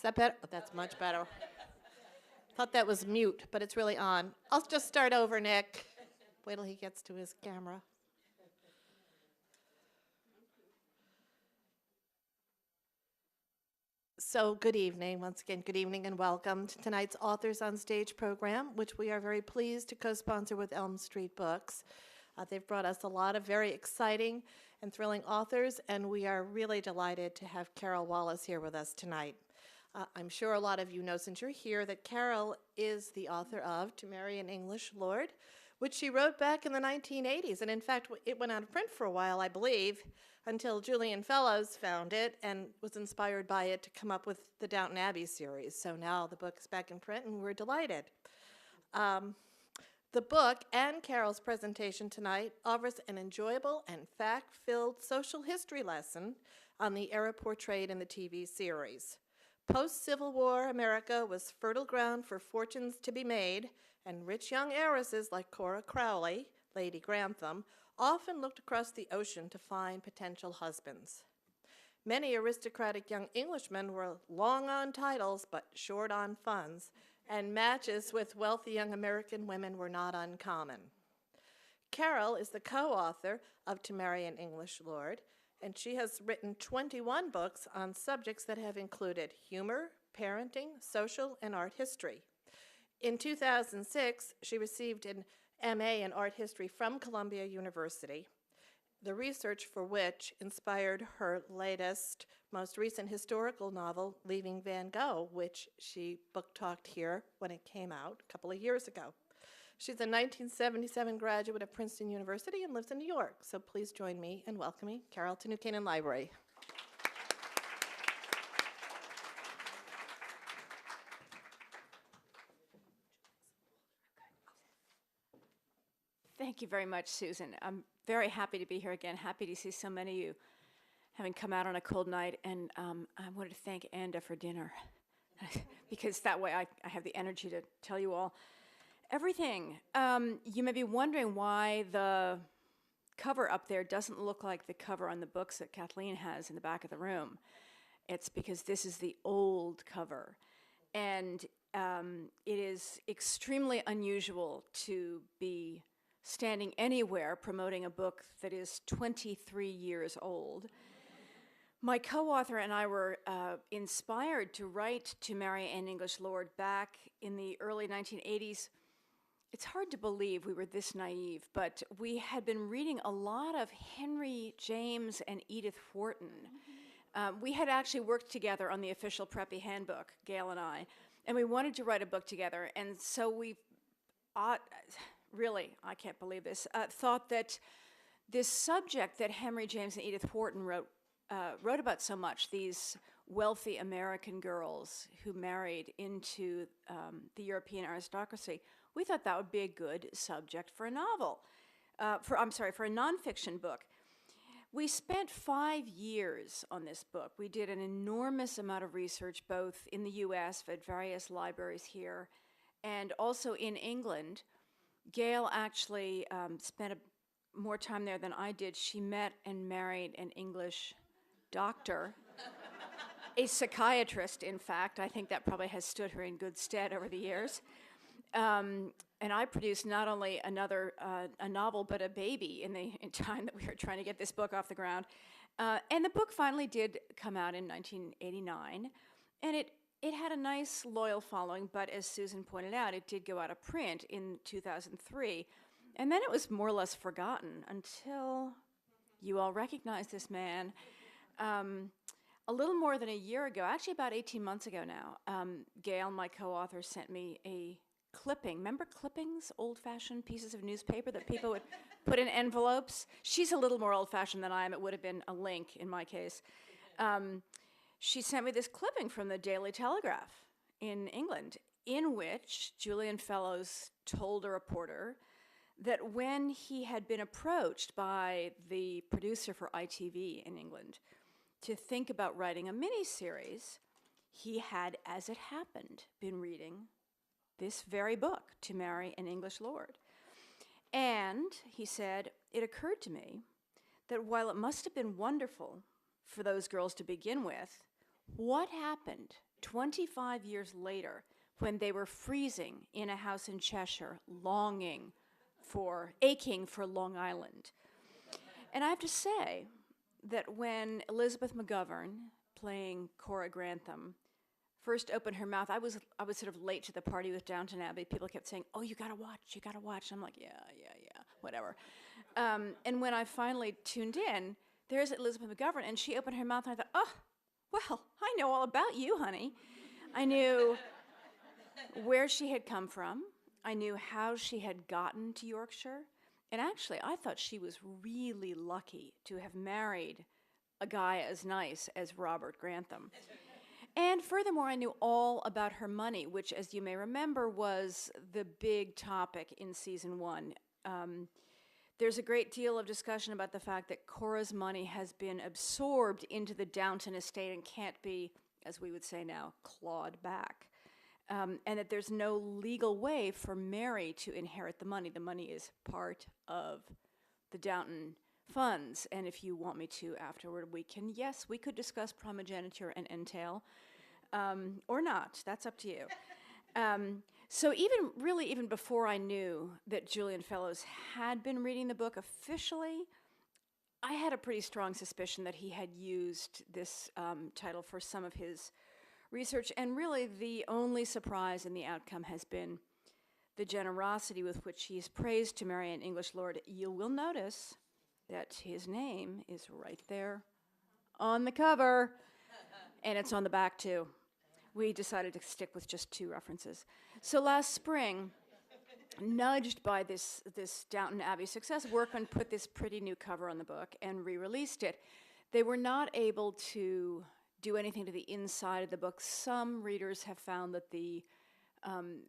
that better? Oh, that's much better. Thought that was mute, but it's really on. I'll just start over, Nick. Wait till he gets to his camera. So good evening. Once again, good evening and welcome to tonight's Authors on Stage program, which we are very pleased to co-sponsor with Elm Street Books. They've brought us a lot of very exciting and thrilling authors, and we are really delighted to have Carol Wallace here with us tonight. I'm sure a lot of you know, since you're here, that Carol is the author of To Marry an English Lord, which she wrote back in the 1980s. And in fact, it went out of print for a while, I believe, until Julian Fellowes found it and was inspired by it to come up with the Downton Abbey series. So now the book is back in print, and we're delighted. The book and Carol's presentation tonight offers an enjoyable and fact-filled social history lesson on the era portrayed in the TV series. Post-Civil War America was fertile ground for fortunes to be made, and rich young heiresses like Cora Crowley, Lady Grantham, often looked across the ocean to find potential husbands. Many aristocratic young Englishmen were long on titles but short on funds, and matches with wealthy young American women were not uncommon. Carol is the co-author of To Marry an English Lord, and she has written 21 books on subjects that have included humor, parenting, social, and art history. In 2006, she received an MA in art history from Columbia University, the research for which inspired her latest, most recent historical novel, Leaving Van Gogh, which she book-talked here when it came out a couple of years ago. She's a 1977 graduate of Princeton University and lives in New York. So please join me in welcoming Carol to New Canaan Library. Thank you very much, Susan. I'm very happy to be here again, happy to see so many of you having come out on a cold night, and I wanted to thank Anda for dinner, because that way I have the energy to tell you all everything. You may be wondering why the cover up there doesn't look like the cover on the books that Kathleen has in the back of the room. It's because this is the old cover, and it is extremely unusual to be standing anywhere promoting a book that is 23 years old. My co-author and I were inspired to write To Marry an English Lord back in the early 1980s. It's hard to believe we were this naive, but we had been reading a lot of Henry James and Edith Wharton. We had actually worked together on the official Preppy Handbook, Gail and I, and we wanted to write a book together, and so we really, I can't believe this, thought that this subject that Henry James and Edith Wharton wrote about so much, these wealthy American girls who married into the European aristocracy, we thought that would be a good subject for a novel, for a nonfiction book. We spent 5 years on this book. We did an enormous amount of research, both in the US at various libraries here, and also in England. Gail actually spent more time there than I did. She met and married an English doctor, a psychiatrist, in fact. I think that probably has stood her in good stead over the years. And I produced not only a novel, but a baby in time that we were trying to get this book off the ground. And the book finally did come out in 1989, and it had a nice, loyal following, but as Susan pointed out, it did go out of print in 2003, and then it was more or less forgotten until you all recognize this man. A little more than a year ago, actually about 18 months ago now, Gail, my co-author, sent me a clipping. Remember clippings, old-fashioned pieces of newspaper that people would put in envelopes? She's a little more old-fashioned than I am. It would have been a link in my case. She sent me this clipping from the Daily Telegraph in England, in which Julian Fellowes told a reporter that when he had been approached by the producer for ITV in England to think about writing a miniseries, he had, as it happened, been reading this very book, To Marry an English Lord. And he said, it occurred to me that while it must have been wonderful for those girls to begin with, what happened 25 years later, when they were freezing in a house in Cheshire, aching for Long Island. And I have to say that when Elizabeth McGovern, playing Cora Grantham, first opened her mouth, I was sort of late to the party with Downton Abbey. People kept saying, "Oh, you gotta watch." I'm like, yeah, whatever. And when I finally tuned in, there's Elizabeth McGovern, and she opened her mouth, and I thought, oh, well, I know all about you, honey. I knew where she had come from. I knew how she had gotten to Yorkshire. And actually, I thought she was really lucky to have married a guy as nice as Robert Grantham. And furthermore, I knew all about her money, which, as you may remember, was the big topic in season 1. There's a great deal of discussion about the fact that Cora's money has been absorbed into the Downton estate and can't be, as we would say now, clawed back. And that there's no legal way for Mary to inherit the money. The money is part of the Downton funds. And if you want me to afterward, we could discuss primogeniture and entail, or not. That's up to you. So even before I knew that Julian Fellowes had been reading the book officially, I had a pretty strong suspicion that he had used this title for some of his research, and really the only surprise in the outcome has been the generosity with which he is praised to marry an English lord. You will notice that his name is right there on the cover, and it's on the back too. We decided to stick with just 2 references. So last spring, nudged by this Downton Abbey success, Workman put this pretty new cover on the book and re-released it. They were not able to do anything to the inside of the book. Some readers have found that the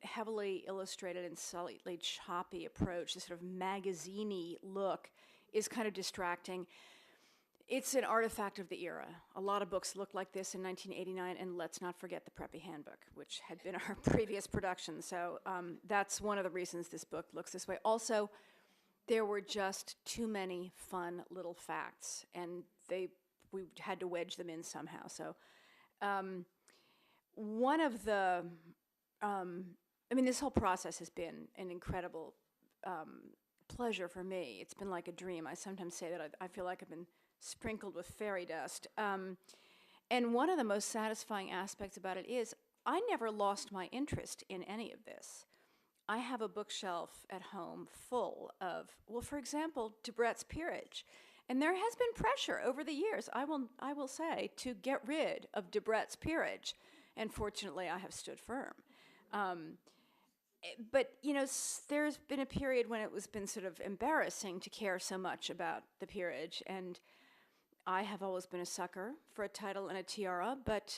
heavily illustrated and slightly choppy approach, the sort of magazine-y look, is kind of distracting. It's an artifact of the era. A lot of books looked like this in 1989, and let's not forget the Preppy Handbook, which had been our previous production. So that's one of the reasons this book looks this way. Also, there were just too many fun little facts, and we had to wedge them in somehow. So one of the, this whole process has been an incredible pleasure for me. It's been like a dream. I sometimes say that I feel like I've been sprinkled with fairy dust. And one of the most satisfying aspects about it is I never lost my interest in any of this. I have a bookshelf at home full of, well, for example, Debrett's Peerage. And there has been pressure over the years, I will say, to get rid of Debrett's Peerage. And fortunately, I have stood firm. But, there's been a period when it was been sort of embarrassing to care so much about the peerage. And I have always been a sucker for a title and a tiara, but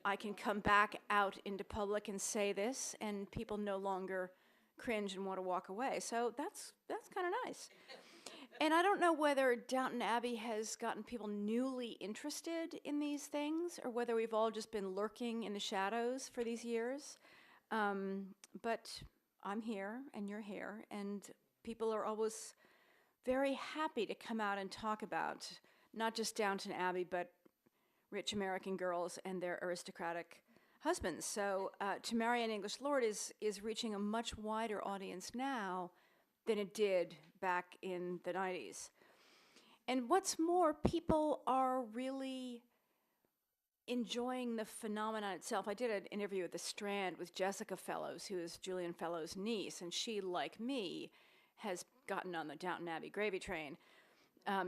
I can come back out into public and say this, and people no longer cringe and want to walk away. So that's kind of nice. And I don't know whether Downton Abbey has gotten people newly interested in these things, or whether we've all just been lurking in the shadows for these years. But I'm here, and you're here, and people are always very happy to come out and talk about not just Downton Abbey, but rich American girls and their aristocratic husbands. So To Marry an English Lord is reaching a much wider audience now than it did back in the 90s. And what's more, people are really enjoying the phenomenon itself. I did an interview at the Strand with Jessica Fellowes, who is Julian Fellowes' niece, and she, like me, has gotten on the Downton Abbey gravy train.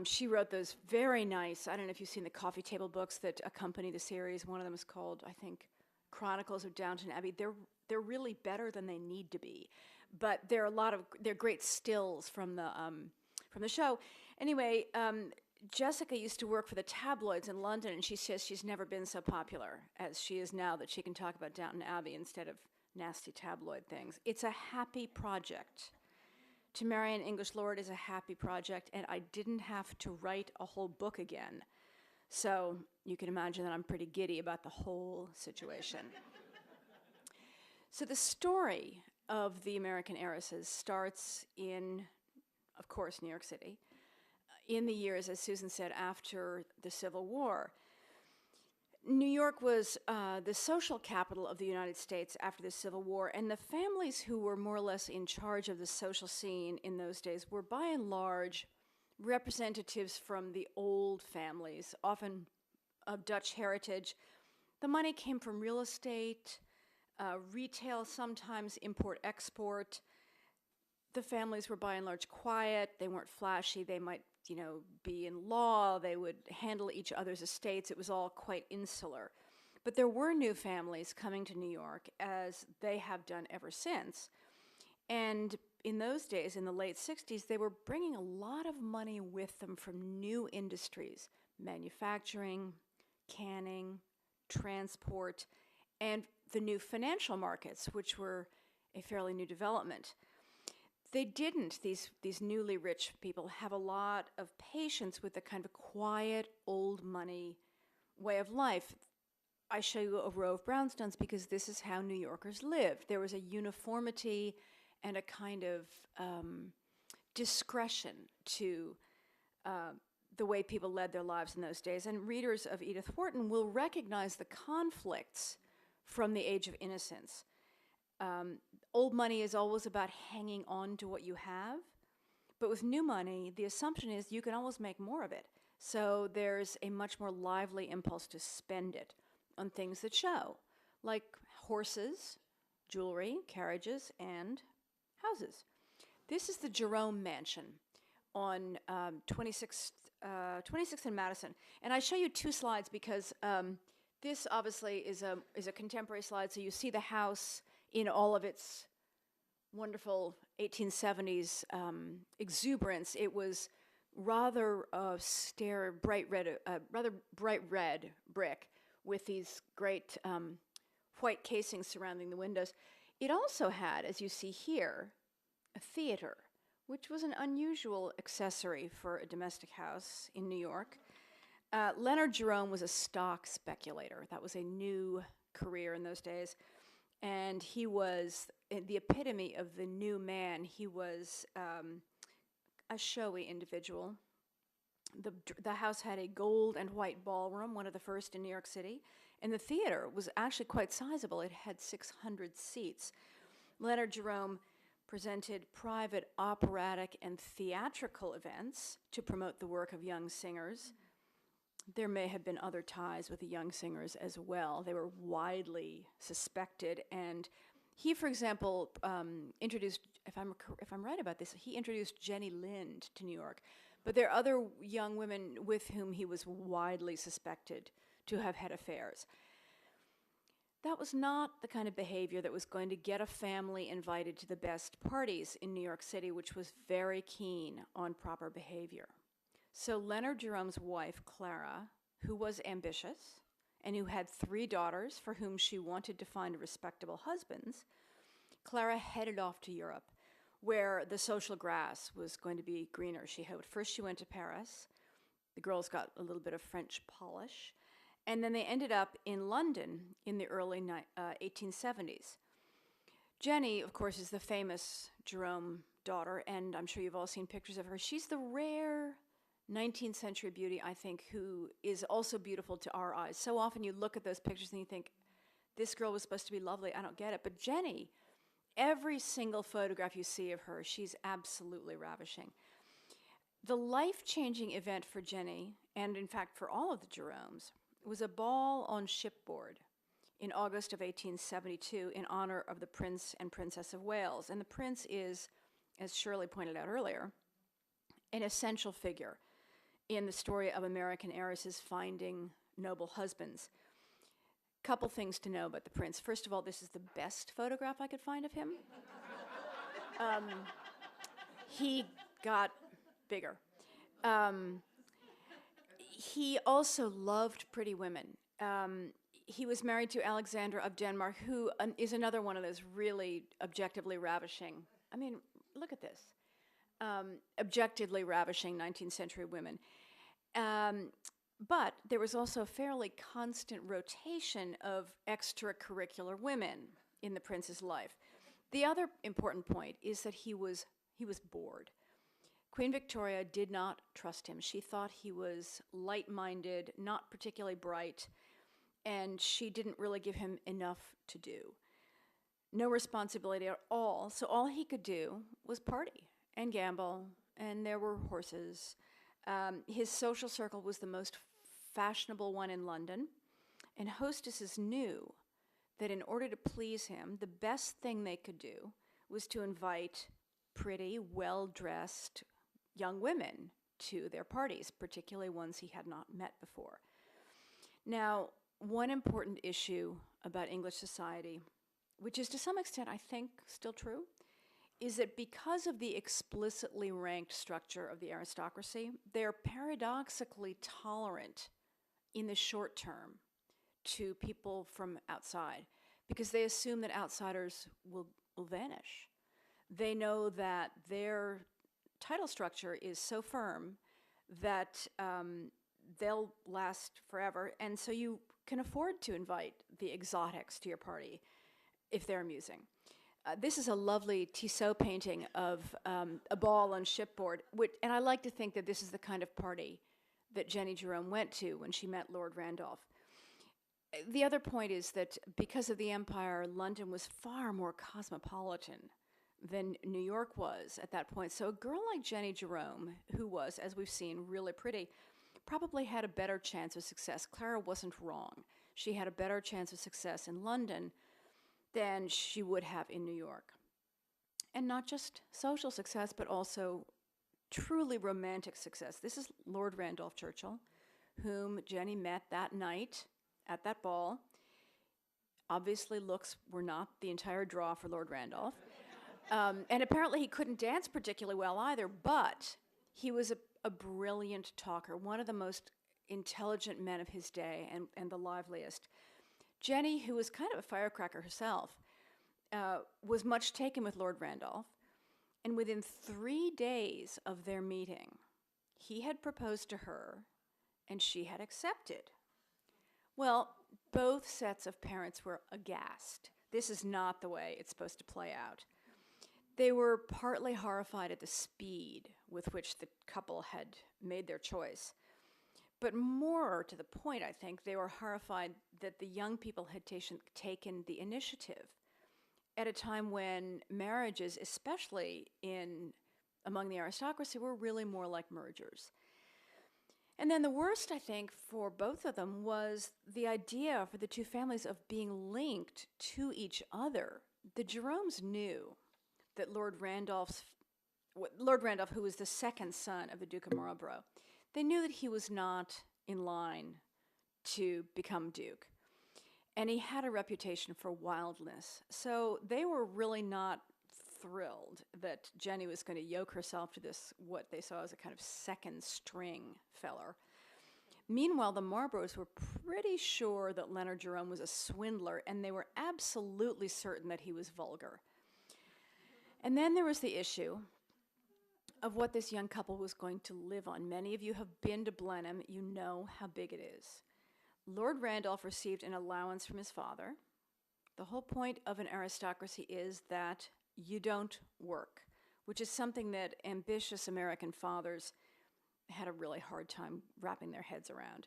She wrote those very nice, I don't know if you've seen the coffee table books that accompany the series. One of them is called, I think, Chronicles of Downton Abbey. They're really better than they need to be, but they're great stills from the show. Anyway, Jessica used to work for the tabloids in London, and she says she's never been so popular as she is now, that she can talk about Downton Abbey instead of nasty tabloid things. It's a happy project. To Marry an English Lord is a happy project, and I didn't have to write a whole book again. So you can imagine that I'm pretty giddy about the whole situation. So the story of the American heiresses starts in, of course, New York City, in the years, as Susan said, after the Civil War. New York was the social capital of the United States after the Civil War, and the families who were more or less in charge of the social scene in those days were by and large representatives from the old families, often of Dutch heritage. The money came from real estate, retail, sometimes import-export. The families were by and large quiet. They weren't flashy. They might, be in law. They would handle each other's estates. It was all quite insular. But there were new families coming to New York, as they have done ever since. And in those days, in the late 60s, they were bringing a lot of money with them from new industries, manufacturing, canning, transport, and the new financial markets, which were a fairly new development. They didn't, these newly rich people, have a lot of patience with the kind of quiet, old money way of life. I show you a row of brownstones because this is how New Yorkers lived. There was a uniformity and a kind of discretion to the way people led their lives in those days. And readers of Edith Wharton will recognize the conflicts from the Age of Innocence. Old money is always about hanging on to what you have, but with new money, the assumption is you can always make more of it. So there's a much more lively impulse to spend it on things that show, like horses, jewelry, carriages, and houses. This is the Jerome Mansion on 26th and Madison. And I show you two slides because this obviously is a contemporary slide, so you see the house in all of its wonderful 1870s exuberance. It was rather bright red brick with these great white casings surrounding the windows. It also had, as you see here, a theater, which was an unusual accessory for a domestic house in New York. Leonard Jerome was a stock speculator. That was a new career in those days. And he was the epitome of the new man. He was a showy individual. The house had a gold and white ballroom, one of the first in New York City. And the theater was actually quite sizable. It had 600 seats. Leonard Jerome presented private operatic and theatrical events to promote the work of young singers. There may have been other ties with the young singers as well. They were widely suspected, and he, for example, introduced, if I'm right about this, he introduced Jenny Lind to New York. But there are other young women with whom he was widely suspected to have had affairs. That was not the kind of behavior that was going to get a family invited to the best parties in New York City, which was very keen on proper behavior. So Leonard Jerome's wife, Clara, who was ambitious and who had 3 daughters for whom she wanted to find respectable husbands, Clara headed off to Europe, where the social grass was going to be greener. First she went to Paris. The girls got a little bit of French polish. And then they ended up in London in the early 1870s. Jenny, of course, is the famous Jerome daughter, and I'm sure you've all seen pictures of her. She's the rare 19th century beauty, I think, who is also beautiful to our eyes. So often you look at those pictures and you think, this girl was supposed to be lovely, I don't get it. But Jenny, every single photograph you see of her, she's absolutely ravishing. The life-changing event for Jenny, and in fact for all of the Jeromes, was a ball on shipboard in August of 1872 in honor of the Prince and Princess of Wales. And the prince is, as Shirley pointed out earlier, an essential figure in the story of American heiresses finding noble husbands. Couple things to know about the prince. First of all, this is the best photograph I could find of him. He got bigger. He also loved pretty women. He was married to Alexandra of Denmark, who is another one of those really objectively ravishing. I mean, look at this. Objectively ravishing 19th century women. But there was also a fairly constant rotation of extracurricular women in the prince's life. The other important point is that he was bored. Queen Victoria did not trust him. She thought he was light-minded, not particularly bright, and she didn't really give him enough to do. No responsibility at all, so all he could do was party and gamble, and there were horses. His social circle was the most fashionable one in London, and hostesses knew that in order to please him, the best thing they could do was to invite pretty, well-dressed young women to their parties, particularly ones he had not met before. Now, one important issue about English society, which is to some extent, I think, still true, is that because of the explicitly ranked structure of the aristocracy, they're paradoxically tolerant in the short term to people from outside, because they assume that outsiders will vanish. They know that their title structure is so firm that they'll last forever, and so you can afford to invite the exotics to your party if they're amusing. This is a lovely Tissot painting of a ball on shipboard, and I like to think that this is the kind of party that Jenny Jerome went to when she met Lord Randolph. The other point is that because of the empire, London was far more cosmopolitan than New York was at that point. So a girl like Jenny Jerome, who was, as we've seen, really pretty, probably had a better chance of success. Clara wasn't wrong. She had a better chance of success in London than she would have in New York. And not just social success, but also truly romantic success. This is Lord Randolph Churchill, whom Jenny met that night at that ball. Obviously, looks were not the entire draw for Lord Randolph. And apparently he couldn't dance particularly well either, but he was a brilliant talker, one of the most intelligent men of his day and the liveliest. Jenny, who was kind of a firecracker herself, was much taken with Lord Randolph, and within 3 days of their meeting, he had proposed to her, and she had accepted. Well, both sets of parents were aghast. This is not the way it's supposed to play out. They were partly horrified at the speed with which the couple had made their choice. But more to the point, I think, they were horrified that the young people had taken the initiative at a time when marriages, especially among the aristocracy, were really more like mergers. And then the worst, I think, for both of them was the idea for the two families of being linked to each other. The Jeromes knew that Lord Randolph, who was the second son of the Duke of Marlborough, they knew that he was not in line to become Duke. And he had a reputation for wildness. So they were really not thrilled that Jenny was going to yoke herself to this, what they saw as a kind of second string feller. Meanwhile, the Marlboroughs were pretty sure that Leonard Jerome was a swindler, and they were absolutely certain that he was vulgar. And then there was the issue of what this young couple was going to live on. Many of you have been to Blenheim. You know how big it is. Lord Randolph received an allowance from his father. The whole point of an aristocracy is that you don't work, which is something that ambitious American fathers had a really hard time wrapping their heads around.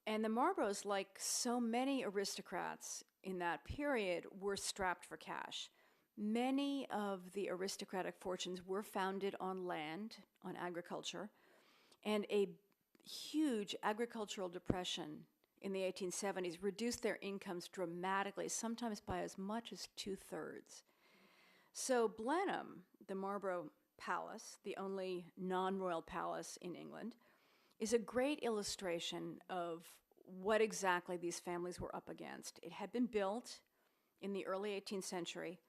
And the Marlboroughs, like so many aristocrats in that period, were strapped for cash. Many of the aristocratic fortunes were founded on land, on agriculture, and a huge agricultural depression in the 1870s reduced their incomes dramatically, sometimes by as much as 2/3. So Blenheim, the Marlborough Palace, the only non-royal palace in England, is a great illustration of what exactly these families were up against. It had been built in the early 18th century,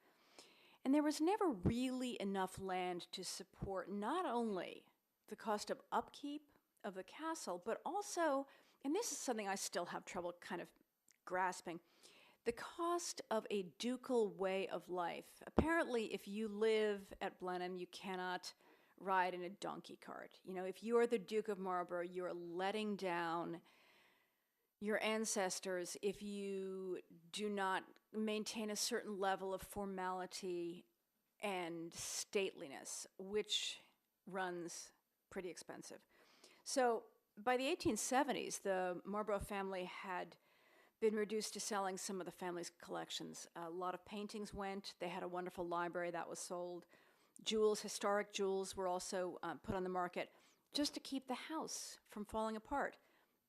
and there was never really enough land to support not only the cost of upkeep of the castle, but also, and this is something I still have trouble kind of grasping, the cost of a ducal way of life. Apparently, if you live at Blenheim, you cannot ride in a donkey cart. You know, if you are the Duke of Marlborough, you're letting down your ancestors if you do not maintain a certain level of formality and stateliness, which runs pretty expensive. So by the 1870s, the Marlborough family had been reduced to selling some of the family's collections. A lot of paintings went. They had a wonderful library that was sold. Jewels, historic jewels, were also put on the market just to keep the house from falling apart.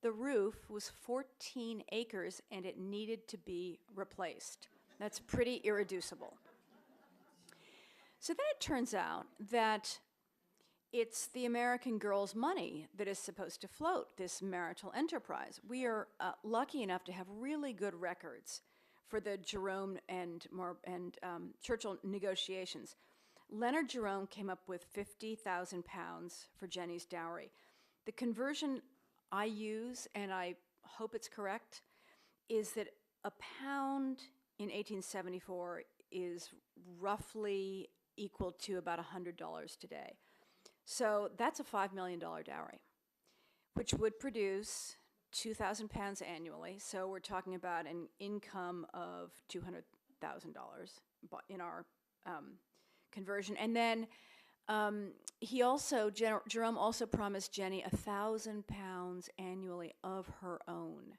The roof was 14 acres and it needed to be replaced. That's pretty irreducible. So then it turns out that it's the American girl's money that is supposed to float this marital enterprise. We are lucky enough to have really good records for the Jerome and Churchill negotiations. Leonard Jerome came up with £50,000 for Jenny's dowry. The conversion I use, and I hope it's correct, is that a pound in 1874 is roughly equal to about $100 today. So that's a $5 million dowry, which would produce £2,000 annually. So we're talking about an income of $200,000 in our conversion. And then Jerome also promised Jenny £1,000 annually of her own,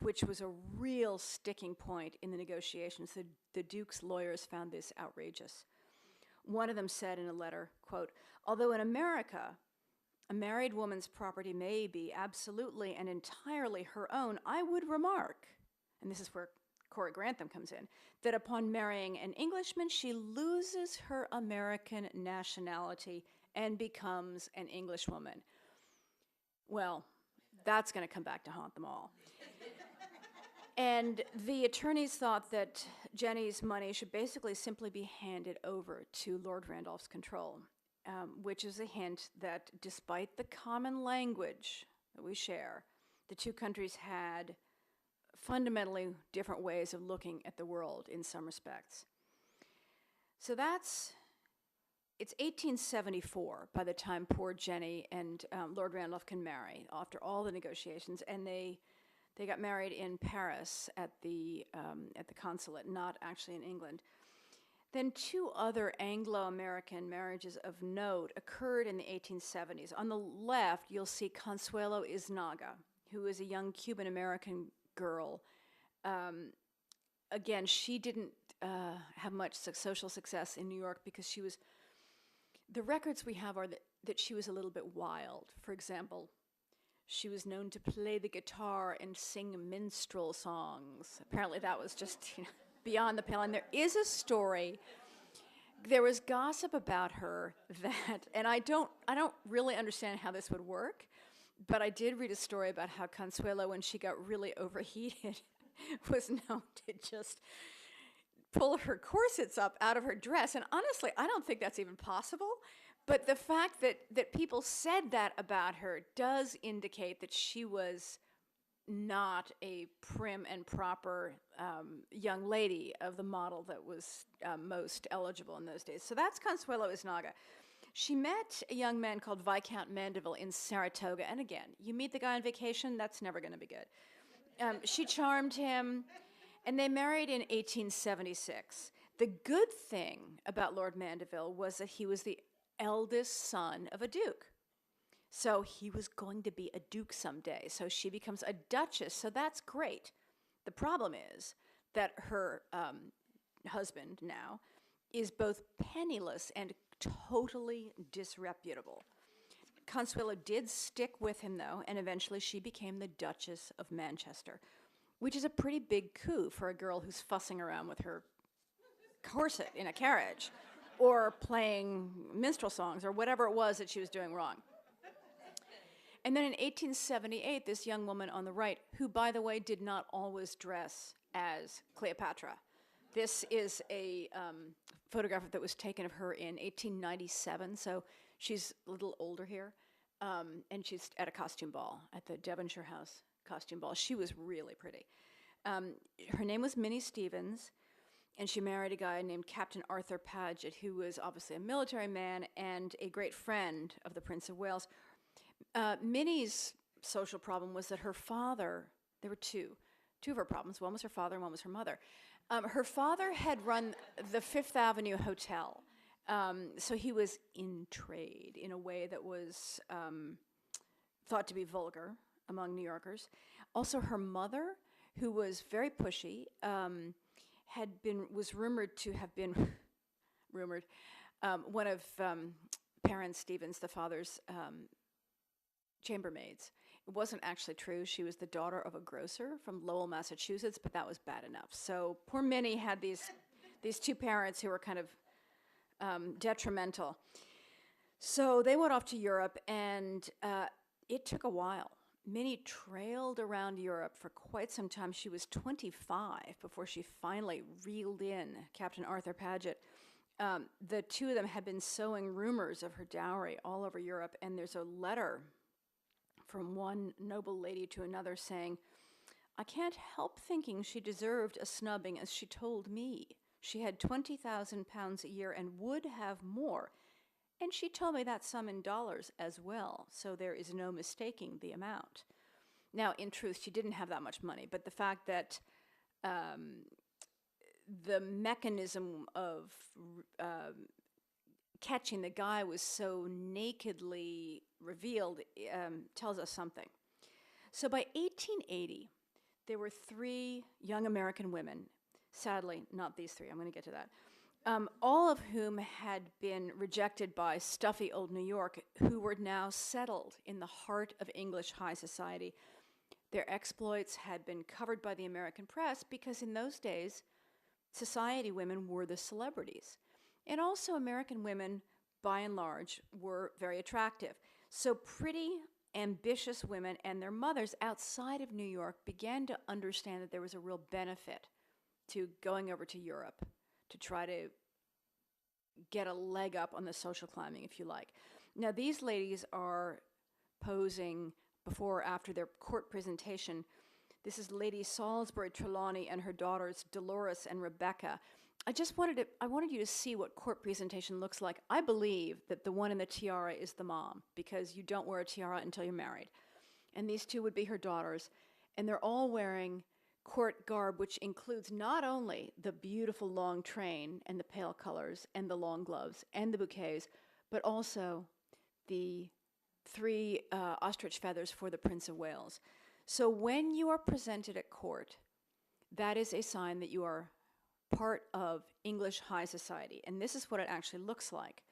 which was a real sticking point in the negotiations. The Duke's lawyers found this outrageous. One of them said in a letter, quote, "Although in America, a married woman's property may be absolutely and entirely her own, I would remark," and this is where Cora Grantham comes in, "that upon marrying an Englishman, she loses her American nationality and becomes an Englishwoman." Well, that's going to come back to haunt them all. And the attorneys thought that Jenny's money should basically simply be handed over to Lord Randolph's control, which is a hint that despite the common language that we share, the two countries had fundamentally different ways of looking at the world in some respects. So it's 1874 by the time poor Jenny and Lord Randolph can marry after all the negotiations, and they got married in Paris at the consulate, not actually in England. Then two other Anglo-American marriages of note occurred in the 1870s. On the left, you'll see Consuelo Iznaga, who is a young Cuban-American girl. Again, she didn't have much social success in New York because the records we have are that she was a little bit wild. For example, she was known to play the guitar and sing minstrel songs. Apparently that was just beyond the pale. And there is a story, there was gossip about her that, and I don't really understand how this would work, but I did read a story about how Consuelo, when she got really overheated, was known to just pull her corsets up out of her dress. And honestly, I don't think that's even possible. But the fact that people said that about her does indicate that she was not a prim and proper young lady of the model that was most eligible in those days. So that's Consuelo Iznaga. She met a young man called Viscount Mandeville in Saratoga. And again, you meet the guy on vacation, that's never going to be good. She charmed him, and they married in 1876. The good thing about Lord Mandeville was that he was the eldest son of a duke. So he was going to be a duke someday. So she becomes a duchess, so that's great. The problem is that her husband now is both penniless and totally disreputable. Consuelo did stick with him, though, and eventually she became the Duchess of Manchester, which is a pretty big coup for a girl who's fussing around with her corset in a carriage or playing minstrel songs or whatever it was that she was doing wrong. And then in 1878, this young woman on the right, who, by the way, did not always dress as Cleopatra. This is a photograph that was taken of her in 1897, so she's a little older here, and she's at a costume ball, at the Devonshire House costume ball. She was really pretty. Her name was Minnie Stevens, and she married a guy named Captain Arthur Paget, who was obviously a military man and a great friend of the Prince of Wales. Minnie's social problem was that her father, there were two of her problems. One was her father and one was her mother. Her father had run the Fifth Avenue Hotel, so he was in trade in a way that was thought to be vulgar among New Yorkers. Also, her mother who was very pushy, was rumored to have been rumored one of Perrin Stevens, the father's chambermaids. It wasn't actually true. She was the daughter of a grocer from Lowell, Massachusetts, but that was bad enough. So poor Minnie had these two parents who were kind of detrimental. So they went off to Europe, and it took a while. Minnie trailed around Europe for quite some time. She was 25 before she finally reeled in Captain Arthur Paget. The two of them had been sowing rumors of her dowry all over Europe, and there's a letter from one noble lady to another saying, "I can't help thinking she deserved a snubbing, as she told me. She had 20,000 pounds a year and would have more. And she told me that sum in dollars as well, so there is no mistaking the amount." Now, in truth, she didn't have that much money, but the fact that the mechanism of catching the guy was so nakedly revealed tells us something. So by 1880, there were 3 young American women, sadly, not these 3, I'm going to get to that, all of whom had been rejected by stuffy old New York, who were now settled in the heart of English high society. Their exploits had been covered by the American press because in those days, society women were the celebrities. And also American women, by and large, were very attractive. So pretty, ambitious women and their mothers outside of New York began to understand that there was a real benefit to going over to Europe to try to get a leg up on the social climbing, if you like. Now, these ladies are posing before or after their court presentation. This is Lady Salisbury Trelawney and her daughters Dolores and Rebecca. I wanted you to see what court presentation looks like. I believe that the one in the tiara is the mom, because you don't wear a tiara until you're married. And these two would be her daughters, and they're all wearing court garb, which includes not only the beautiful long train and the pale colors and the long gloves and the bouquets, but also the 3 ostrich feathers for the Prince of Wales. So when you are presented at court, that is a sign that you are part of English high society. And this is what it actually looks like.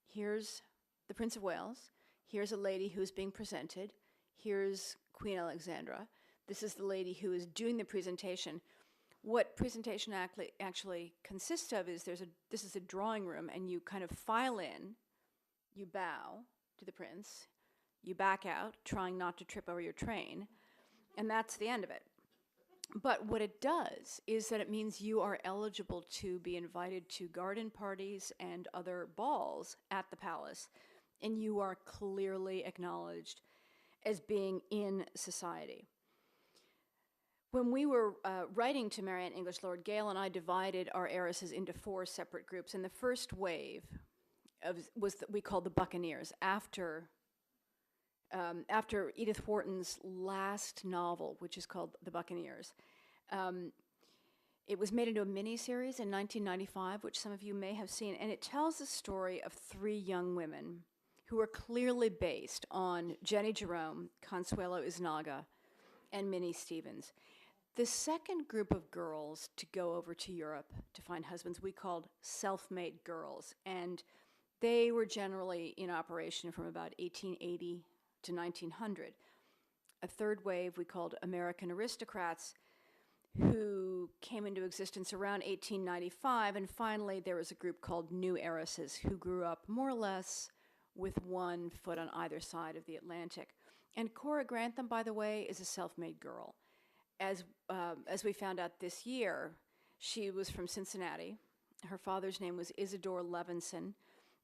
Here's the Prince of Wales. Here's a lady who's being presented. Here's Queen Alexandra. This is the lady who is doing the presentation. What presentation actually consists of is this is a drawing room, and you kind of file in, you bow to the prince, you back out, trying not to trip over your train, and that's the end of it. But what it does is that it means you are eligible to be invited to garden parties and other balls at the palace, and you are clearly acknowledged as being in society. When we were writing to Marianne English, Lord Gale and I divided our heiresses into 4 separate groups, and the first wave we called the Buccaneers, after Edith Wharton's last novel, which is called The Buccaneers. It was made into a miniseries in 1995, which some of you may have seen, and it tells the story of 3 young women who are clearly based on Jenny Jerome, Consuelo Isnaga, and Minnie Stevens. The second group of girls to go over to Europe to find husbands we called self-made girls, and they were generally in operation from about 1880 to 1900. A third wave we called American aristocrats, who came into existence around 1895, and finally there was a group called New Heiresses, who grew up more or less with one foot on either side of the Atlantic. And Cora Grantham, by the way, is a self-made girl. As we found out this year, she was from Cincinnati. Her father's name was Isidore Levinson,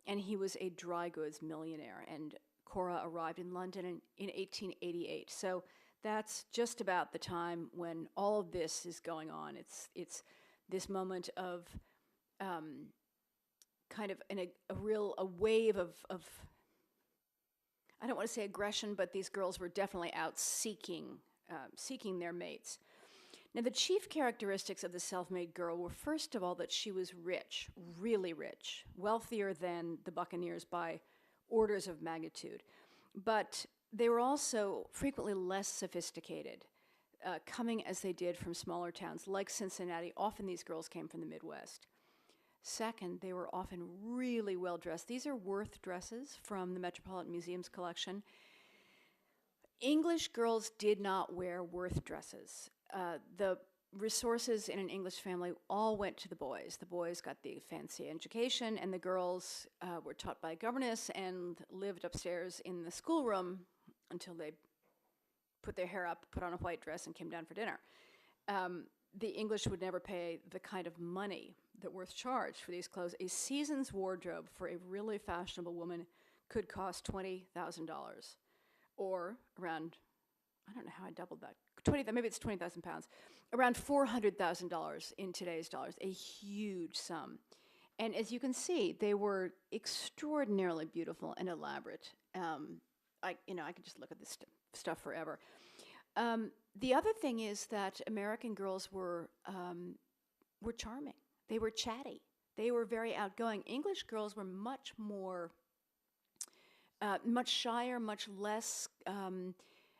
and he was a dry goods millionaire. And Cora arrived in London in 1888. So that's just about the time when all of this is going on. It's this moment of kind of a wave of I don't want to say aggression, but these girls were definitely out seeking their mates. Now, the chief characteristics of the self-made girl were, first of all, that she was rich, really rich, wealthier than the Buccaneers by orders of magnitude. But they were also frequently less sophisticated. coming as they did from smaller towns like Cincinnati. Often these girls came from the Midwest. Second, they were often really well dressed. These are Worth dresses from the Metropolitan Museum's collection. English girls did not wear Worth dresses. The resources in an English family all went to the boys. The boys got the fancy education, and the girls were taught by a governess and lived upstairs in the schoolroom until they put their hair up, put on a white dress, and came down for dinner. The English would never pay the kind of money that Worth charged for these clothes. A season's wardrobe for a really fashionable woman could cost $20,000, or around, I don't know how I doubled that, maybe it's 20,000 pounds, around $400,000 in today's dollars, a huge sum. And as you can see, they were extraordinarily beautiful and elaborate. I could just look at this stuff forever. The other thing is that American girls were charming. They were chatty. They were very outgoing. English girls were much more, much shyer, much less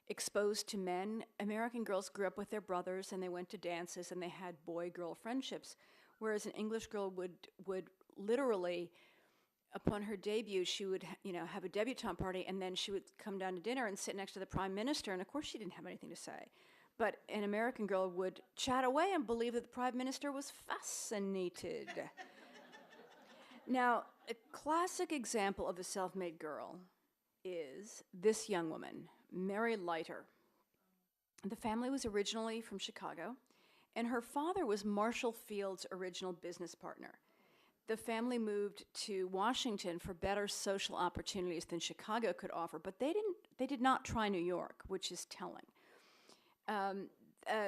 exposed to men. American girls grew up with their brothers, and they went to dances, and they had boy-girl friendships, whereas an English girl would literally, upon her debut, she would have a debutante party, and then she would come down to dinner and sit next to the prime minister, and of course she didn't have anything to say. But an American girl would chat away and believe that the prime minister was fascinated. Now, a classic example of a self-made girl is this young woman, Mary Leiter. The family was originally from Chicago, and her father was Marshall Field's original business partner. The family moved to Washington for better social opportunities than Chicago could offer, but they did not try New York, which is telling.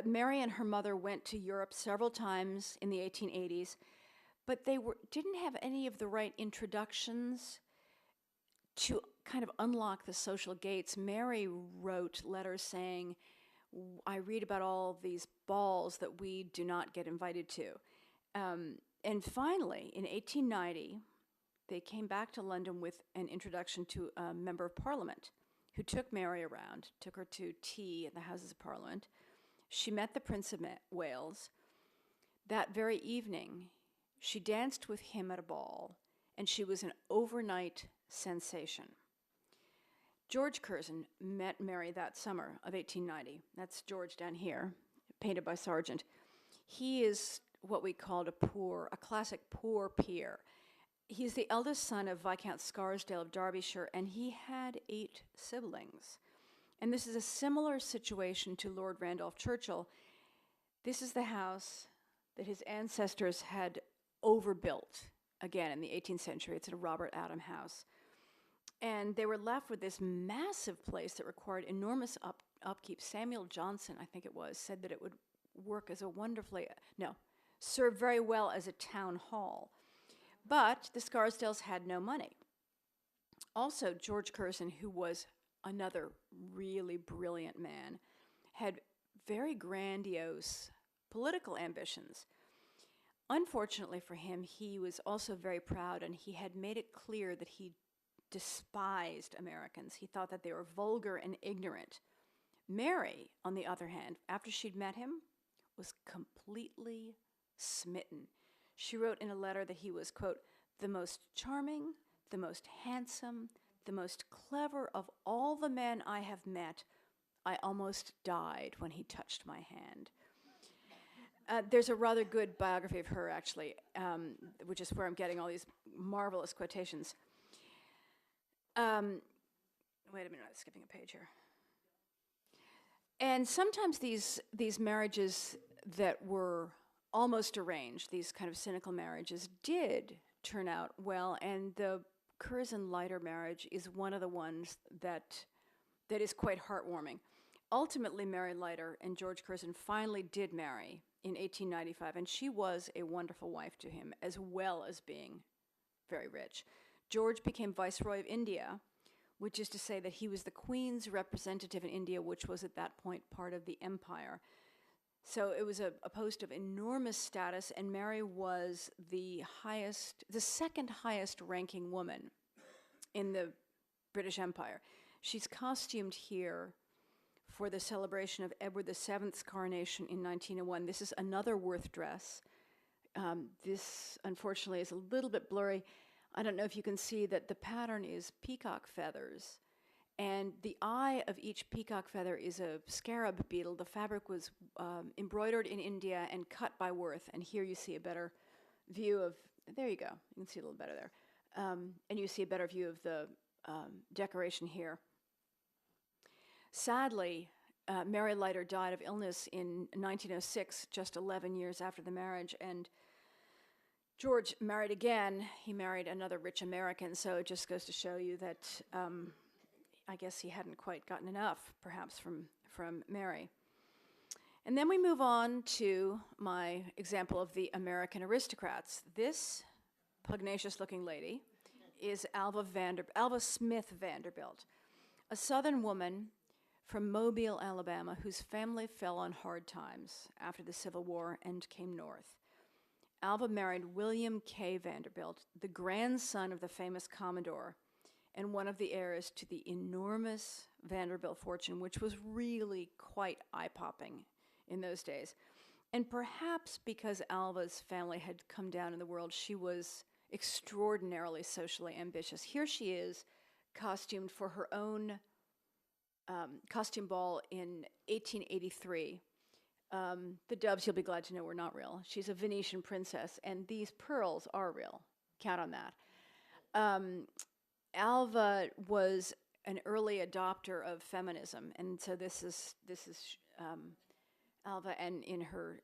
Mary and her mother went to Europe several times in the 1880s, but they didn't have any of the right introductions to kind of unlock the social gates. Mary wrote letters saying, I read about all these balls that we do not get invited to. And finally, in 1890, they came back to London with an introduction to a member of Parliament who took Mary around, took her to tea at the Houses of Parliament. She met the Prince of Wales. That very evening, she danced with him at a ball, and she was an overnight sensation. George Curzon met Mary that summer of 1890. That's George down here, painted by Sargent. He is what we called a classic poor peer. He's the eldest son of Viscount Scarsdale of Derbyshire, and he had 8 siblings. And this is a similar situation to Lord Randolph Churchill. This is the house that his ancestors had overbuilt, again, in the 18th century. It's a Robert Adam house. And they were left with this massive place that required enormous upkeep. Samuel Johnson, I think it was, said that it would work as serve very well as a town hall. But the Scarsdales had no money. Also, George Curzon, who was another really brilliant man, had very grandiose political ambitions. Unfortunately for him, he was also very proud, and he had made it clear that he despised Americans. He thought that they were vulgar and ignorant. Mary, on the other hand, after she'd met him, was completely smitten. She wrote in a letter that he was, quote, the most charming, the most handsome, the most clever of all the men I have met. I almost died when he touched my hand. There's a rather good biography of her, actually, which is where I'm getting all these marvelous quotations. Wait a minute, I'm skipping a page here. And sometimes these marriages that were almost arranged, these kind of cynical marriages, did turn out well, and the Curzon-Leiter marriage is one of the ones that is quite heartwarming. Ultimately, Mary Leiter and George Curzon finally did marry in 1895, and she was a wonderful wife to him, as well as being very rich. George became Viceroy of India, which is to say that he was the Queen's representative in India, which was at that point part of the empire. So it was a post of enormous status, and Mary was the second highest ranking woman in the British Empire. She's costumed here for the celebration of Edward VII's coronation in 1901. This is another Worth dress. This, unfortunately, is a little bit blurry. I don't know if you can see that the pattern is peacock feathers, and the eye of each peacock feather is a scarab beetle. The fabric was embroidered in India and cut by Worth, and here you see a better view of, there you go, you can see a little better there. And you see a better view of the decoration here. Sadly, Mary Leiter died of illness in 1906, just 11 years after the marriage, and George married again. He married another rich American, so it just goes to show you that I guess he hadn't quite gotten enough, perhaps, from Mary. And then we move on to my example of the American aristocrats. This pugnacious-looking lady is Alva Smith Vanderbilt, a Southern woman from Mobile, Alabama, whose family fell on hard times after the Civil War and came north. Alva married William K. Vanderbilt, the grandson of the famous Commodore, and one of the heirs to the enormous Vanderbilt fortune, which was really quite eye-popping in those days. And perhaps because Alva's family had come down in the world, she was extraordinarily socially ambitious. Here she is, costumed for her own costume ball in 1883. The doves, you'll be glad to know, were not real. She's a Venetian princess, and these pearls are real. Count on that. Alva was an early adopter of feminism, and so this is Alva and in her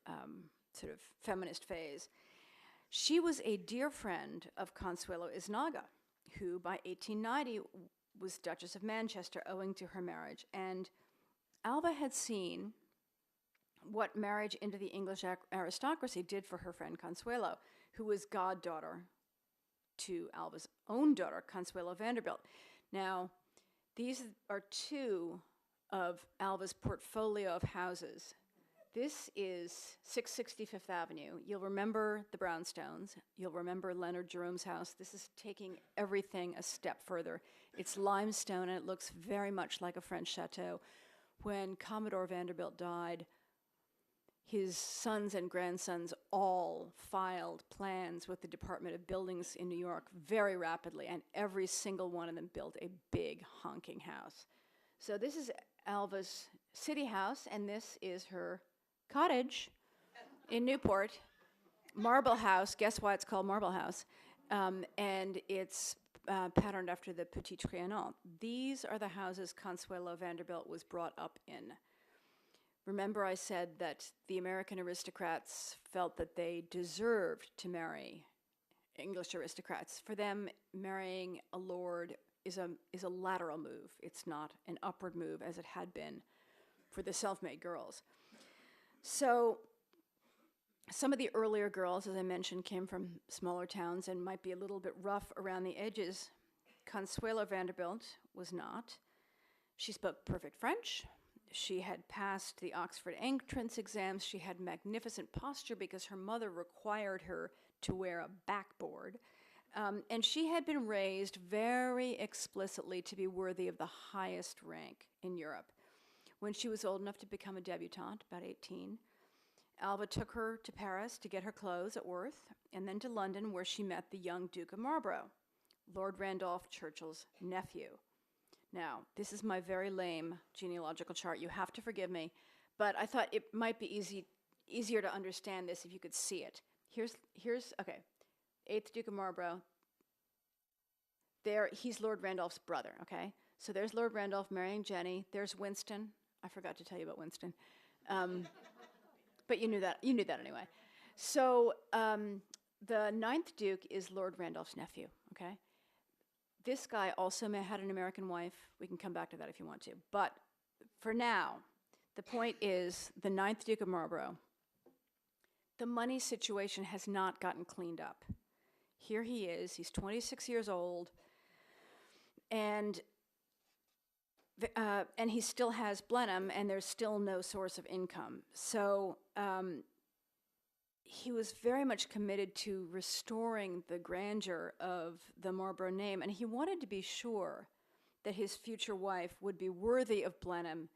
sort of feminist phase. She was a dear friend of Consuelo Isnaga, who by 1890 was Duchess of Manchester owing to her marriage. And Alva had seen what marriage into the English aristocracy did for her friend Consuelo, who was goddaughter to Alva's own daughter, Consuelo Vanderbilt. Now, these are two of Alva's portfolio of houses. This is 660 Fifth Avenue. You'll remember the brownstones. You'll remember Leonard Jerome's house. This is taking everything a step further. It's limestone, and it looks very much like a French chateau. When Commodore Vanderbilt died, his sons and grandsons all filed plans with the Department of Buildings in New York very rapidly, and every single one of them built a big honking house. So this is Alva's city house, and this is her cottage in Newport. Marble House, guess why it's called Marble House? And it's patterned after the Petit Trianon. These are the houses Consuelo Vanderbilt was brought up in. Remember I said that the American aristocrats felt that they deserved to marry English aristocrats. For them, marrying a lord is a lateral move. It's not an upward move as it had been for the self-made girls. So some of the earlier girls, as I mentioned, came from smaller towns and might be a little bit rough around the edges. Consuelo Vanderbilt was not. She spoke perfect French. She had passed the Oxford entrance exams. She had magnificent posture because her mother required her to wear a backboard. And she had been raised very explicitly to be worthy of the highest rank in Europe. When she was old enough to become a debutante, about 18, Alva took her to Paris to get her clothes at Worth, and then to London, where she met the young Duke of Marlborough, Lord Randolph Churchill's nephew. Now, this is my very lame genealogical chart. You have to forgive me, but I thought it might be easier to understand this if you could see it. Here's okay, 8th Duke of Marlborough. There, he's Lord Randolph's brother, okay? So there's Lord Randolph marrying Jenny. There's Winston. I forgot to tell you about Winston. But you knew that anyway. So the 9th Duke is Lord Randolph's nephew, okay? This guy also had an American wife. We can come back to that if you want to. But for now, the point is the 9th Duke of Marlborough, the money situation has not gotten cleaned up. Here he is. He's 26 years old, and he still has Blenheim, and there's still no source of income. So he was very much committed to restoring the grandeur of the Marlborough name, and he wanted to be sure that his future wife would be worthy of Blenheim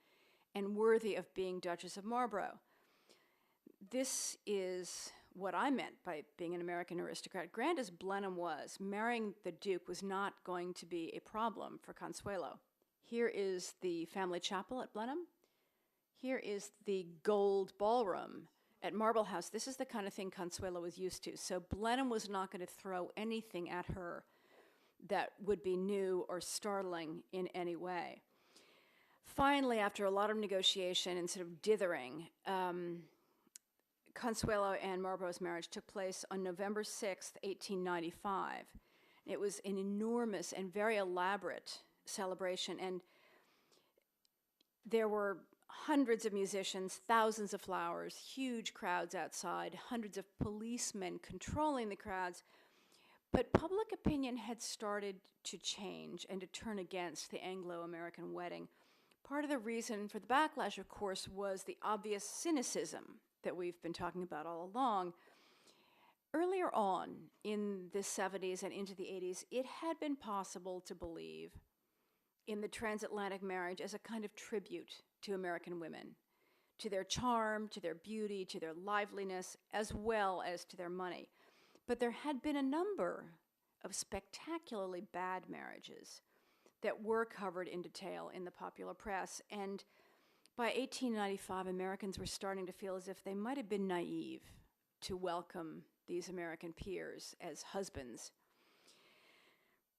and worthy of being Duchess of Marlborough. This is what I meant by being an American aristocrat. Grand as Blenheim was, marrying the Duke was not going to be a problem for Consuelo. Here is the family chapel at Blenheim. Here is the gold ballroom at Marble House. This is the kind of thing Consuelo was used to. So Blenheim was not going to throw anything at her that would be new or startling in any way. Finally, after a lot of negotiation and sort of dithering, Consuelo and Marlborough's marriage took place on November 6th, 1895. It was an enormous and very elaborate celebration, and there were hundreds of musicians, thousands of flowers, huge crowds outside, hundreds of policemen controlling the crowds. But public opinion had started to change and to turn against the Anglo-American wedding. Part of the reason for the backlash, of course, was the obvious cynicism that we've been talking about all along. Earlier on in the 70s and into the 80s, it had been possible to believe in the transatlantic marriage as a kind of tribute to American women, to their charm, to their beauty, to their liveliness, as well as to their money. But there had been a number of spectacularly bad marriages that were covered in detail in the popular press, and by 1895, Americans were starting to feel as if they might have been naive to welcome these American peers as husbands.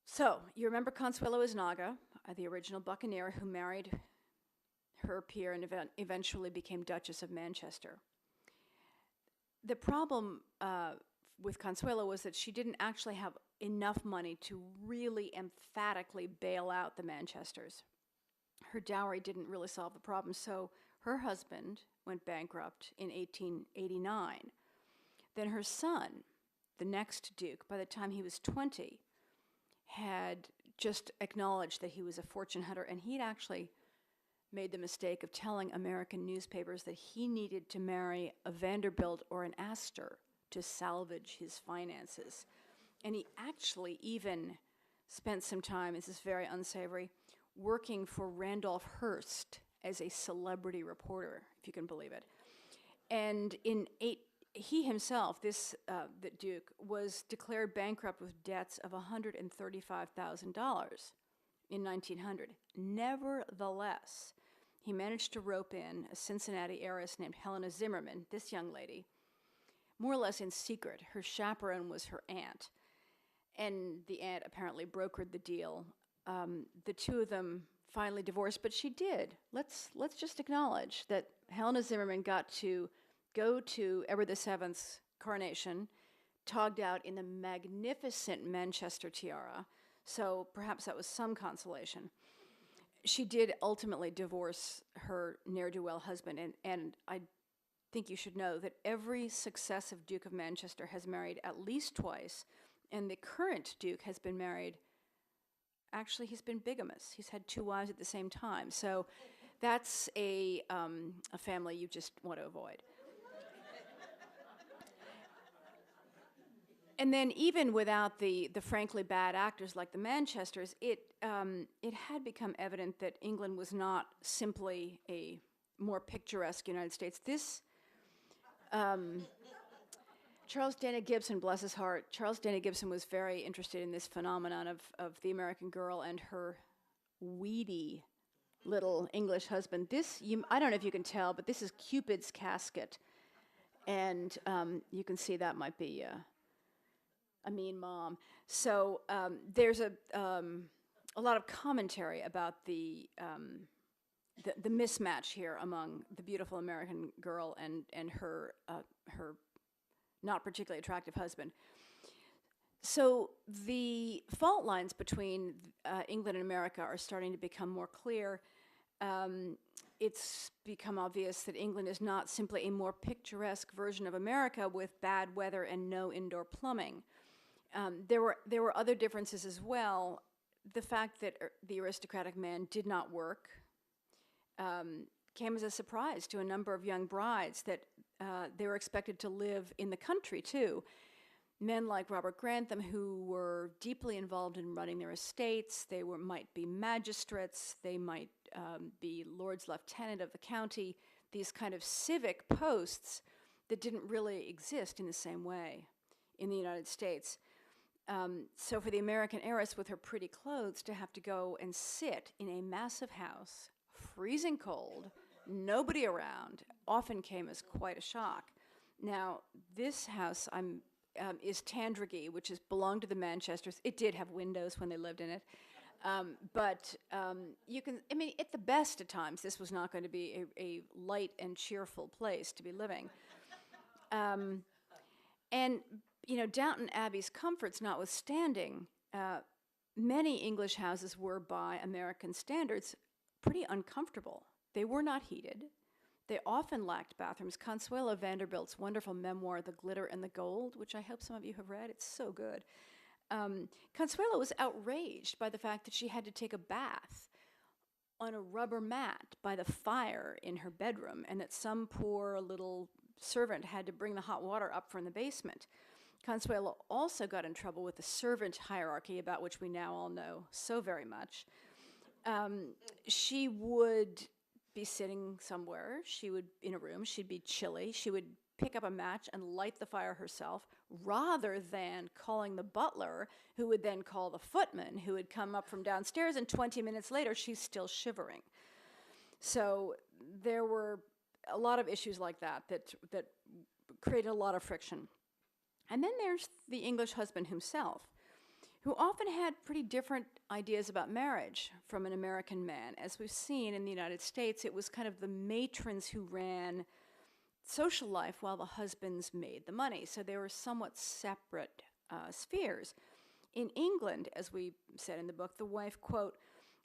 So, you remember Consuelo Isnaga, the original buccaneer who married her peer and eventually became Duchess of Manchester. The problem with Consuelo was that she didn't actually have enough money to really emphatically bail out the Manchesters. Her dowry didn't really solve the problem, so her husband went bankrupt in 1889. Then her son, the next Duke, by the time he was 20, had just acknowledged that he was a fortune hunter, and he'd actually made the mistake of telling American newspapers that he needed to marry a Vanderbilt or an Astor to salvage his finances. And he actually even spent some time, this is very unsavory, working for Randolph Hearst as a celebrity reporter, if you can believe it. And he himself, the Duke, was declared bankrupt with debts of $135,000 in 1900. Nevertheless, he managed to rope in a Cincinnati heiress named Helena Zimmerman, this young lady, more or less in secret. Her chaperone was her aunt, and the aunt apparently brokered the deal. The two of them finally divorced, but she did. Let's just acknowledge that Helena Zimmerman got to go to Edward VII's coronation, togged out in the magnificent Manchester tiara, so perhaps that was some consolation. She did ultimately divorce her ne'er-do-well husband, and I think you should know that every successive Duke of Manchester has married at least twice, and the current Duke has been married. Actually, he's been bigamous. He's had 2 wives at the same time. So that's a family you just want to avoid. And then even without the frankly bad actors like the Manchesters, it had become evident that England was not simply a more picturesque United States. This Charles Dana Gibson, bless his heart, Charles Dana Gibson was very interested in this phenomenon of the American girl and her weedy little English husband. I don't know if you can tell, but this is Cupid's casket. And you can see that might be a mean mom. So there's a lot of commentary about the mismatch here among the beautiful American girl and her not particularly attractive husband. So the fault lines between England and America are starting to become more clear. It's become obvious that England is not simply a more picturesque version of America with bad weather and no indoor plumbing. There were other differences as well. The fact that the aristocratic man did not work came as a surprise to a number of young brides that they were expected to live in the country too. men like Robert Grantham, who were deeply involved in running their estates. They might be magistrates, they might be lord's lieutenant of the county, these kind of civic posts that didn't really exist in the same way in the United States. So for the American heiress with her pretty clothes to have to go and sit in a massive house, freezing cold, nobody around, often came as quite a shock. Now, this house is Tandragee, which belonged to the Manchesters. It did have windows when they lived in it. But you can, I mean, at the best of times, this was not going to be a light and cheerful place to be living. And, you know, Downton Abbey's comforts notwithstanding, many English houses were, by American standards, pretty uncomfortable. They were not heated. They often lacked bathrooms. Consuelo Vanderbilt's wonderful memoir, The Glitter and the Gold, which I hope some of you have read, it's so good. Consuelo was outraged by the fact that she had to take a bath on a rubber mat by the fire in her bedroom, and that some poor little servant had to bring the hot water up from the basement. Consuelo also got in trouble with the servant hierarchy, about which we now all know so very much. She would be sitting somewhere, in a room, she'd be chilly, she would pick up a match and light the fire herself, rather than calling the butler, who would then call the footman, who would come up from downstairs, and 20 minutes later, she's still shivering. So there were a lot of issues like that created a lot of friction. And then there's the English husband himself, who often had pretty different ideas about marriage from an American man. As we've seen in the United States, it was kind of the matrons who ran social life while the husbands made the money. So they were somewhat separate spheres. In England, as we said in the book, the wife, quote,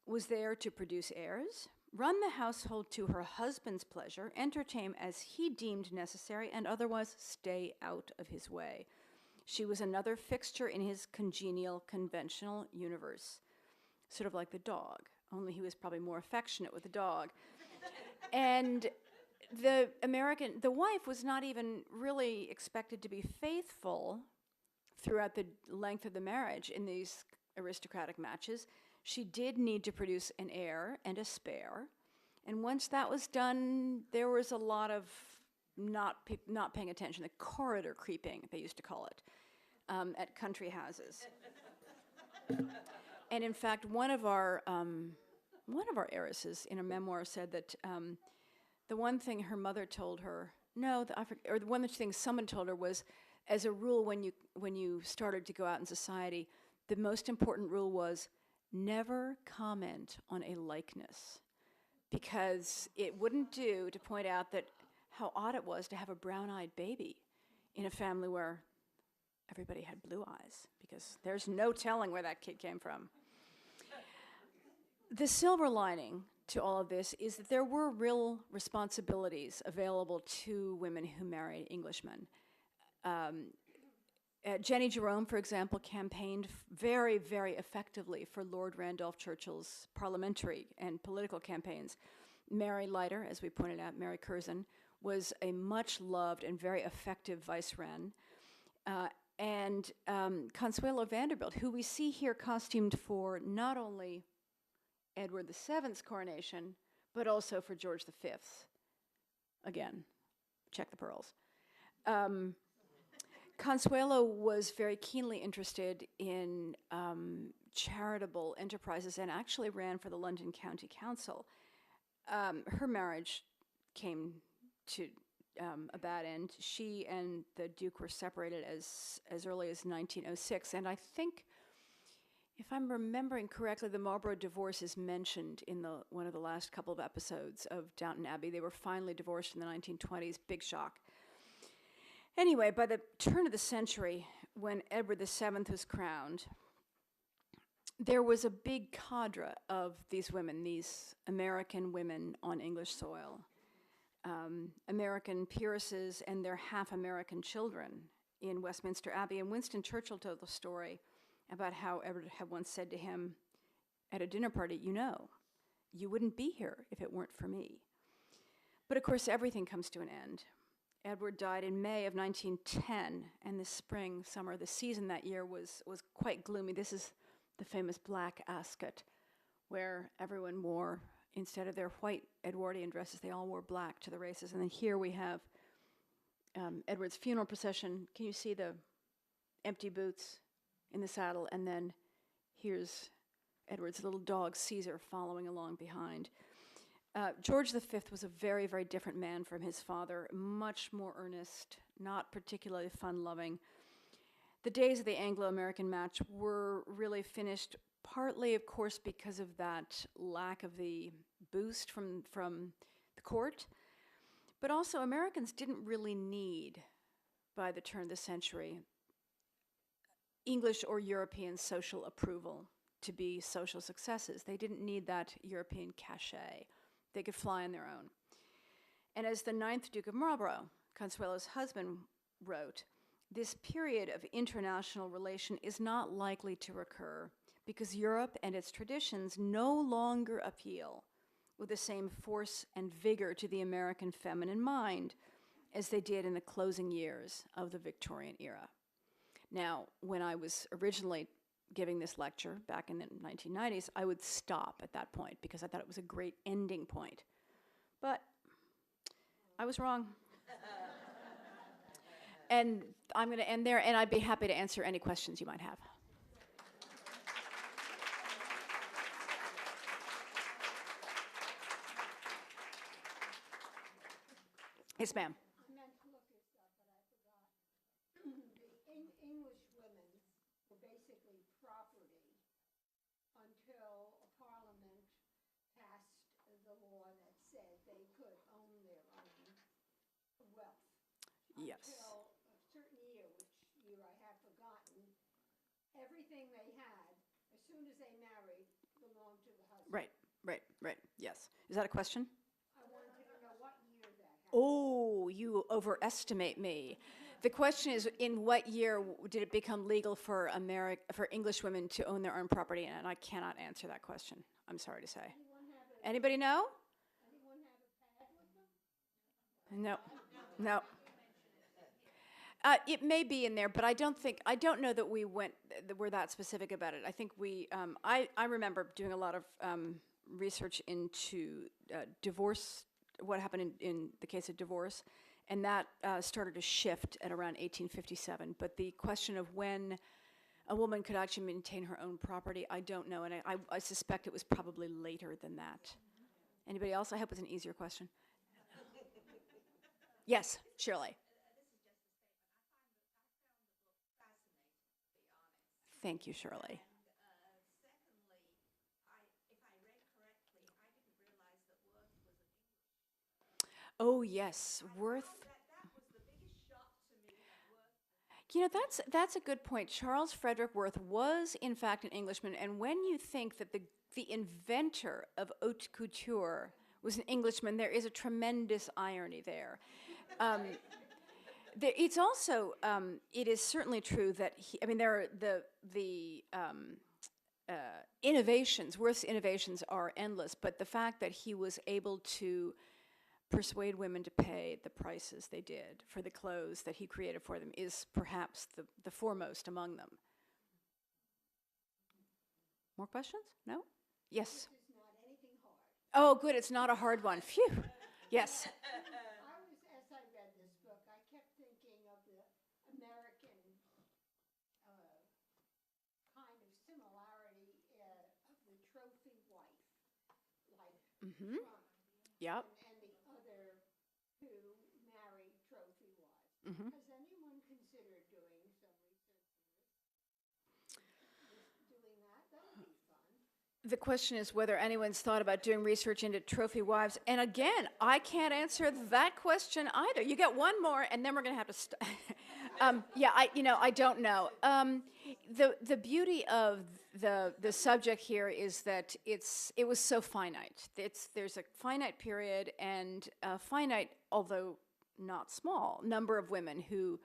was there to produce heirs, run the household to her husband's pleasure, entertain as he deemed necessary, and otherwise stay out of his way. She was another fixture in his congenial, conventional universe. Sort of like the dog, only he was probably more affectionate with the dog. And the wife was not even really expected to be faithful throughout the length of the marriage in these aristocratic matches. She did need to produce an heir and a spare. And once that was done, there was a lot of not paying attention, the corridor creeping, they used to call it, at country houses. And in fact, one of our heiresses in a memoir said that the one thing her mother told her, or the one thing someone told her was, as a rule, when you started to go out in society, the most important rule was never comment on a likeness, because it wouldn't do to point out that how odd it was to have a brown-eyed baby in a family where everybody had blue eyes, because there's no telling where that kid came from. The silver lining to all of this is that there were real responsibilities available to women who married Englishmen. Jenny Jerome, for example, campaigned very, very effectively for Lord Randolph Churchill's parliamentary and political campaigns. Mary Leiter, as we pointed out, Mary Curzon, was a much-loved and very effective vice-wren. And Consuelo Vanderbilt, who we see here costumed for not only Edward VII's coronation, but also for George V's. Again, check the pearls. Consuelo was very keenly interested in charitable enterprises and actually ran for the London County Council. Her marriage came to a bad end. She and the Duke were separated as early as 1906, and I think, if I'm remembering correctly, the Marlborough divorce is mentioned in one of the last couple of episodes of Downton Abbey. They were finally divorced in the 1920s, big shock. Anyway, by the turn of the century, when Edward VII was crowned, there was a big cadre of these women, these American women on English soil, American peeresses and their half-American children in Westminster Abbey. And Winston Churchill told the story about how Edward had once said to him at a dinner party, you wouldn't be here if it weren't for me. But of course, everything comes to an end. Edward died in May of 1910, and the summer, the season that year was quite gloomy. This is the famous Black Ascot, where everyone wore, instead of their white Edwardian dresses, they all wore black to the races. And then here we have Edward's funeral procession. Can you see the empty boots in the saddle? And then here's Edward's little dog, Caesar, following along behind. George V was a very, very different man from his father, much more earnest, not particularly fun-loving. The days of the Anglo-American match were really finished, partly, of course, because of that lack of the boost from the court, but also Americans didn't really need, by the turn of the century, English or European social approval to be social successes. They didn't need that European cachet. They could fly on their own. And as the 9th Duke of Marlborough, Consuelo's husband, wrote, this period of international relation is not likely to recur because Europe and its traditions no longer appeal with the same force and vigor to the American feminine mind as they did in the closing years of the Victorian era. Now, when I was originally giving this lecture back in the 1990s, I would stop at that point because I thought it was a great ending point. But I was wrong. And I'm going to end there, and I'd be happy to answer any questions you might have. Yes, ma'am. I meant to look this up, but I forgot. The English women were basically property until a parliament passed the law that said they could own their own wealth. Yes. Until a certain year, which year I have forgotten, everything they had, as soon as they married, belonged to the husband. Right. Yes. Is that a question? I wanted to know what year that happened. Oh, you overestimate me. The question is, in what year did it become legal for English women to own their own property? And I cannot answer that question. I'm sorry to say. Anybody know? Anyone have a pad with them? No. It may be in there, but I don't know that we're that specific about it. I think I remember doing a lot of research into divorce, what happened in the case of divorce, and that started to shift at around 1857. But the question of when a woman could actually maintain her own property, I don't know, and I suspect it was probably later than that. Anybody else? I hope it's an easier question. Yes, Shirley. Thank you, Shirley. Secondly, if I read correctly, I didn't realize that Worth was an English. Oh, yes, Worth. That was the biggest shock to me. That Worth. That's a good point. Charles Frederick Worth was, in fact, an Englishman, and when you think that the inventor of haute couture was an Englishman, there is a tremendous irony there. It's also, it is certainly true that there are the innovations, Worth's innovations are endless, but the fact that he was able to persuade women to pay the prices they did for the clothes that he created for them is perhaps the foremost among them. More questions? No? Yes. This is not anything hard. Oh, good, it's not a hard one. Phew. Yes. As I read this book, I kept thinking of the American kind of similarity of the trophy wife, like Trump, Yep. and the other who married trophy wives. Mhm. Has anyone considered doing some research on doing that? That would be fun. The question is whether anyone's thought about doing research into trophy wives. And again, I can't answer that question either. You get one more, and then we're going to have to I don't know. The beauty of the subject here is that it was so finite. There's a finite period and a finite, although not small, number of women who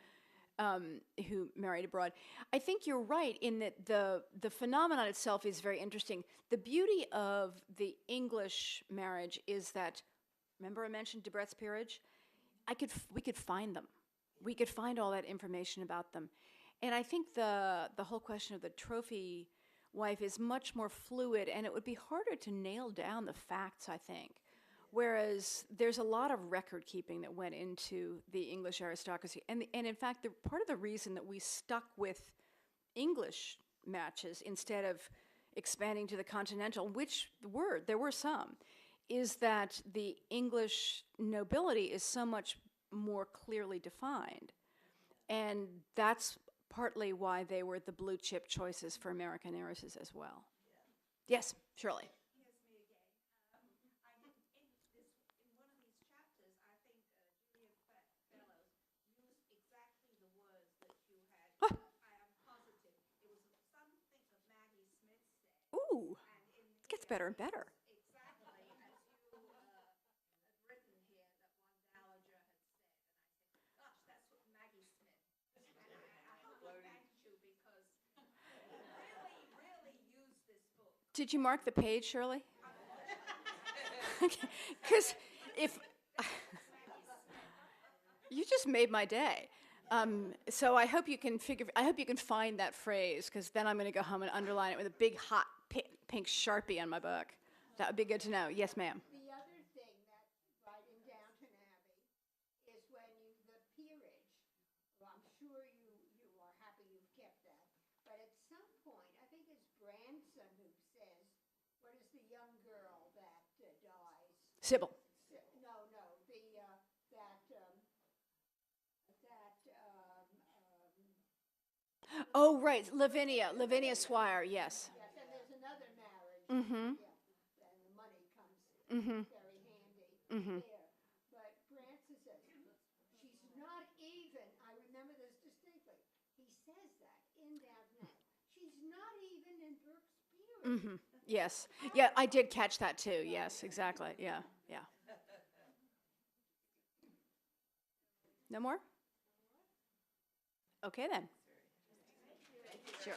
married abroad. I think you're right in that the phenomenon itself is very interesting. The beauty of the English marriage is that, remember I mentioned Debrett's peerage? we could find them. We could find all that information about them. And I think the whole question of the trophy wife is much more fluid, and it would be harder to nail down the facts, I think. Whereas there's a lot of record keeping that went into the English aristocracy. And in fact, part of the reason that we stuck with English matches instead of expanding to the continental, which there were some, is that the English nobility is so much more clearly defined. And that's partly why they were the blue chip choices for American heiresses as well. Yes, Shirley. Here's me again. I did in one of these chapters, I think Julia Fellows used exactly the words that you had. I am positive. It was something that Maggie Smith said. Ooh, And it gets better and better. Exactly as you had written here that one dowager had said. And I said, gosh, that's what Maggie Smith. And I hope I thanked you because you really used this book. Did you mark the page, Shirley? Because if you just made my day. So I hope you can find that phrase, because then I'm going to go home and underline it with a big hot pink Sharpie on my book. That would be good to know. Yes, ma'am. The other thing that, right in Downton Abbey, is when the peerage, well, I'm sure you are happy you've kept that, but at some point, I think it's Branson who says, what is the young girl that dies? Sybil. No, Oh, right, Lavinia Swire, yes. yes, and there's another marriage. Mm-hmm. Yeah, and the money comes Mm-hmm. very handy Mm-hmm. there. But Branson says, she's not even, I remember this distinctly, he says that in Downton Abbey. She's not even in Burke's peerage. Mm-hmm. Yes. Yeah, I did catch that too. Yes, exactly. Yeah, yeah. No more? Okay then. Sure.